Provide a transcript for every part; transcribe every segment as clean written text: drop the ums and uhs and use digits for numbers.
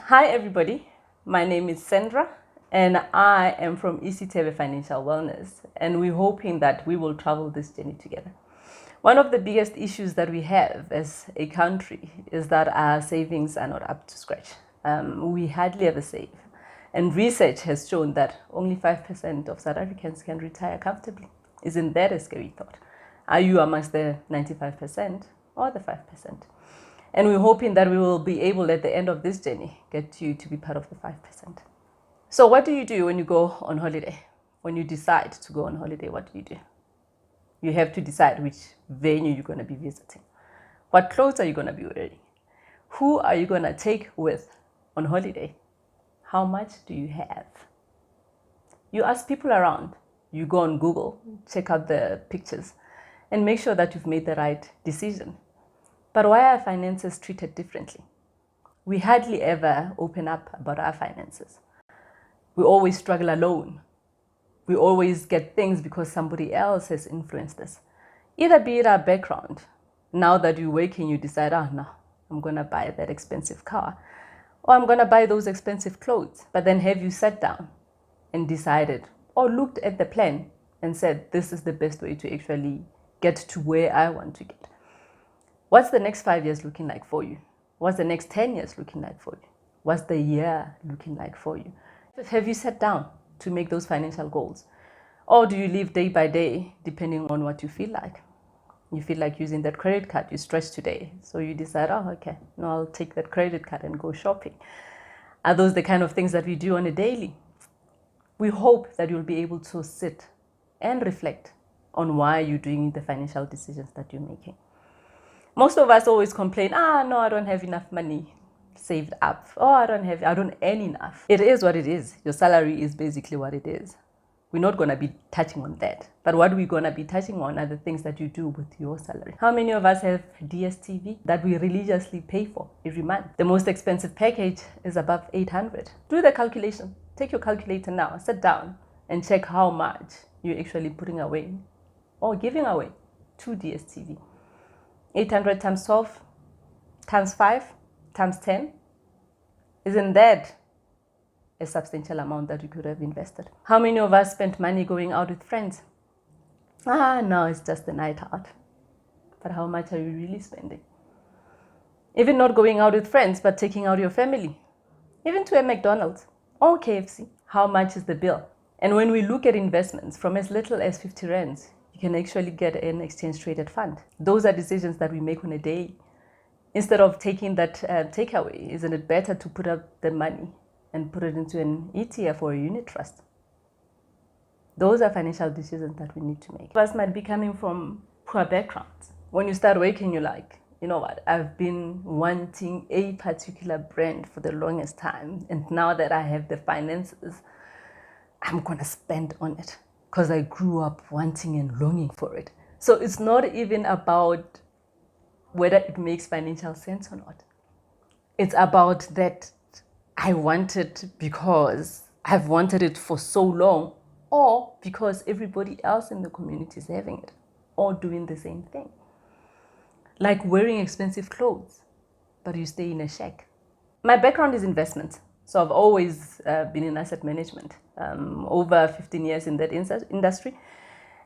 Hi everybody, my name is Sandra and I am from iSithebe Financial Wellness, and we're hoping that we will travel this journey together. One of the biggest issues that we have as a country is that our savings are not up to scratch. We hardly ever save, and research has shown that only 5% of South Africans can retire comfortably. Isn't that a scary thought? Are you amongst the 95% or the 5%? And we're hoping that we will be able, at the end of this journey, get you to be part of the 5%. So what do you do when you go on holiday? When you decide to go on holiday, what do you do? You have to decide which venue you're going to be visiting. What clothes are you going to be wearing? Who are you going to take with on holiday? How much do you have? You ask people around. You go on Google, check out the pictures, and make sure that you've made the right decision. But why are finances treated differently? We hardly ever open up about our finances. We always struggle alone. We always get things because somebody else has influenced us. Either be it our background. Now that you're working, you decide, no, I'm going to buy that expensive car. Or I'm going to buy those expensive clothes. But then have you sat down and decided or looked at the plan and said, this is the best way to actually get to where I want to get? What's the next 5 years looking like for you? What's the next 10 years looking like for you? What's the year looking like for you? Have you sat down to make those financial goals? Or do you live day by day depending on what you feel like? You feel like using that credit card, you stretch today. So you decide, okay, no, I'll take that credit card and go shopping. Are those the kind of things that we do on a daily? We hope that you'll be able to sit and reflect on why you're doing the financial decisions that you're making. Most of us always complain, no, I don't have enough money saved up. I don't earn enough. It is what it is. Your salary is basically what it is. We're not going to be touching on that. But what we're going to be touching on are the things that you do with your salary. How many of us have DSTV that we religiously pay for every month? The most expensive package is above 800. Do the calculation. Take your calculator now, sit down and check how much you're actually putting away or giving away to DSTV. 800 times 12 times 5 times 10. Isn't that a substantial amount that you could have invested? How many of us spent money going out with friends? No, it's just a night out. But how much are you really spending? Even not going out with friends, but taking out your family. Even to a McDonald's or KFC. How much is the bill? And when we look at investments, from as little as 50 rands, you can actually get an exchange traded fund. Those are decisions that we make on a day. Instead of taking that takeaway, isn't it better to put up the money and put it into an ETF or a unit trust? Those are financial decisions that we need to make. Us might be coming from poor backgrounds. When you start working, you're like, you know what, I've been wanting a particular brand for the longest time. And now that I have the finances, I'm going to spend on it because I grew up wanting and longing for it. So it's not even about whether it makes financial sense or not. It's about that I want it because I've wanted it for so long, or because everybody else in the community is having it or doing the same thing. Like wearing expensive clothes, but you stay in a shack. My background is investment. So I've always been in asset management, over 15 years in that industry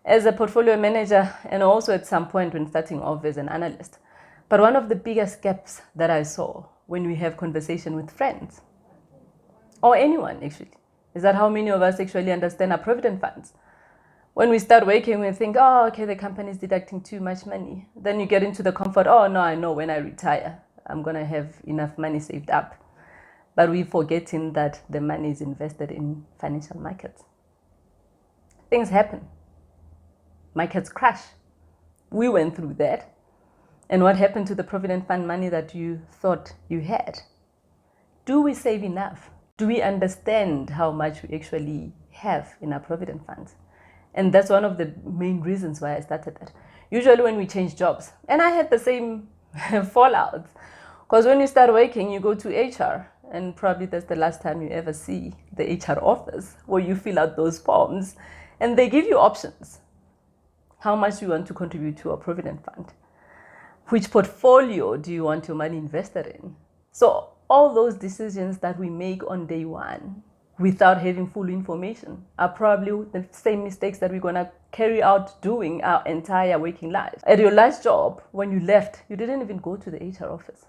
as a portfolio manager, and also at some point when starting off as an analyst. But one of the biggest gaps that I saw when we have conversation with friends, or anyone actually, is that how many of us actually understand our provident funds. When we start working, we think, okay, the company is deducting too much money. Then you get into the comfort, no, I know when I retire, I'm going to have enough money saved up. But we're forgetting that the money is invested in financial markets. Things happen. Markets crash. We went through that. And what happened to the provident fund money that you thought you had? Do we save enough? Do we understand how much we actually have in our provident funds? And that's one of the main reasons why I started that. Usually when we change jobs, and I had the same fallout, because when you start working, you go to HR, and probably that's the last time you ever see the HR office where you fill out those forms, and they give you options. How much do you want to contribute to a provident fund? Which portfolio do you want your money invested in? So all those decisions that we make on day one without having full information are probably the same mistakes that we're going to carry out doing our entire waking lives. At your last job, when you left, you didn't even go to the HR office.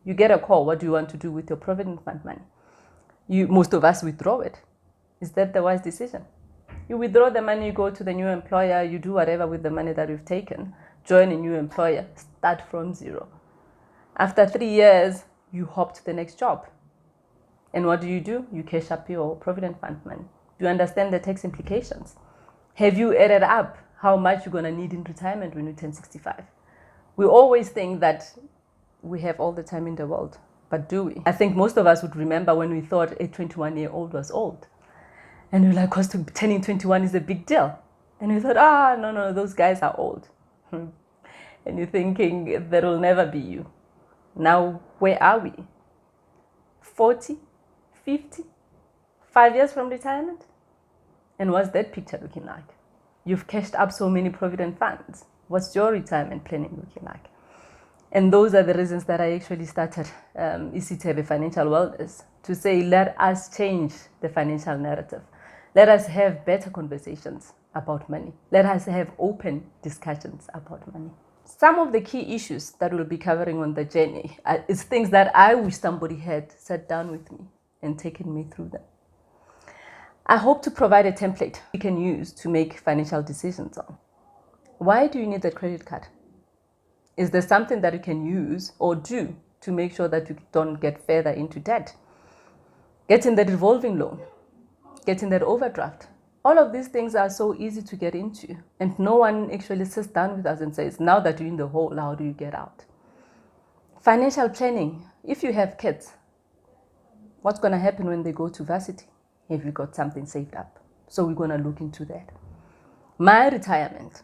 You get a call, what do you want to do with your provident fund money? Most of us withdraw it. Is that the wise decision? You withdraw the money, you go to the new employer, you do whatever with the money that you've taken, join a new employer, start from zero. After 3 years, you hop to the next job. And what do? You cash up your provident fund money. Do you understand the tax implications? Have you added up how much you're going to need in retirement when you turn 65? We always think that we have all the time in the world, but do we? I think most of us would remember when we thought a 21-year-old was old. And we're like, because turning 21 is a big deal. And we thought, no, those guys are old. And you're thinking, that will never be you. Now, where are we? 40, 50, 5 years from retirement? And what's that picture looking like? You've cashed up so many provident funds. What's your retirement planning looking like? And those are the reasons that I actually started iSithebe Financial Wellness, to say, let us change the financial narrative. Let us have better conversations about money. Let us have open discussions about money. Some of the key issues that we'll be covering on the journey is things that I wish somebody had sat down with me and taken me through them. I hope to provide a template you can use to make financial decisions on. Why do you need that credit card? Is there something that you can use or do to make sure that you don't get further into debt? Getting that revolving loan, getting that overdraft. All of these things are so easy to get into, and no one actually sits down with us and says, now that you're in the hole, how do you get out? Financial planning. If you have kids, what's going to happen when they go to varsity? Have you got something saved up? So we're going to look into that. My retirement,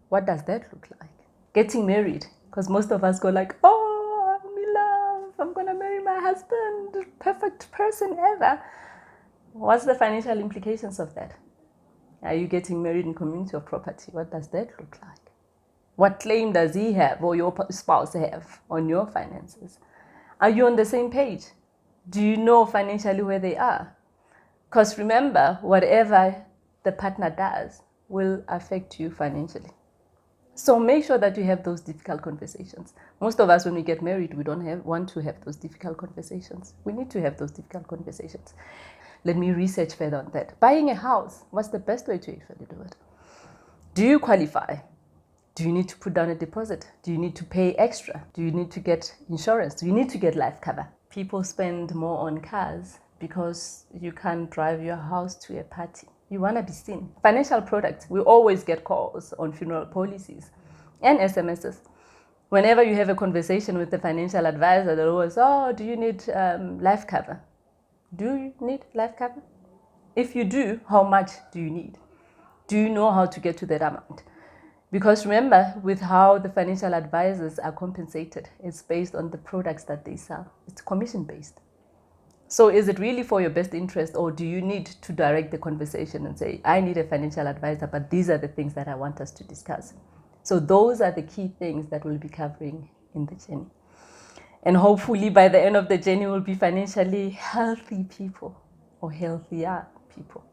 what does that look like? Getting married, because most of us go like, oh, I'm in love, I'm going to marry my husband, perfect person ever. What's the financial implications of that? Are you getting married in community of property? What does that look like? What claim does he have or your spouse have on your finances? Are you on the same page? Do you know financially where they are? Because remember, whatever the partner does will affect you financially. So make sure that you have those difficult conversations. Most of us, when we get married, we don't want to have those difficult conversations. We need to have those difficult conversations. Let me research further on that. Buying a house, what's the best way to actually do it? Do you qualify? Do you need to put down a deposit? Do you need to pay extra? Do you need to get insurance? Do you need to get life cover? People spend more on cars because you can't drive your house to a party. You want to be seen. Financial products, we always get calls on funeral policies and SMSs. Whenever you have a conversation with the financial advisor, they're always, do you need life cover? Do you need life cover? If you do, how much do you need? Do you know how to get to that amount? Because remember, with how the financial advisors are compensated, it's based on the products that they sell. It's commission-based. So is it really for your best interest, or do you need to direct the conversation and say, I need a financial advisor, but these are the things that I want us to discuss? So those are the key things that we'll be covering in the journey. And hopefully by the end of the journey, we'll be financially healthy people or healthier people.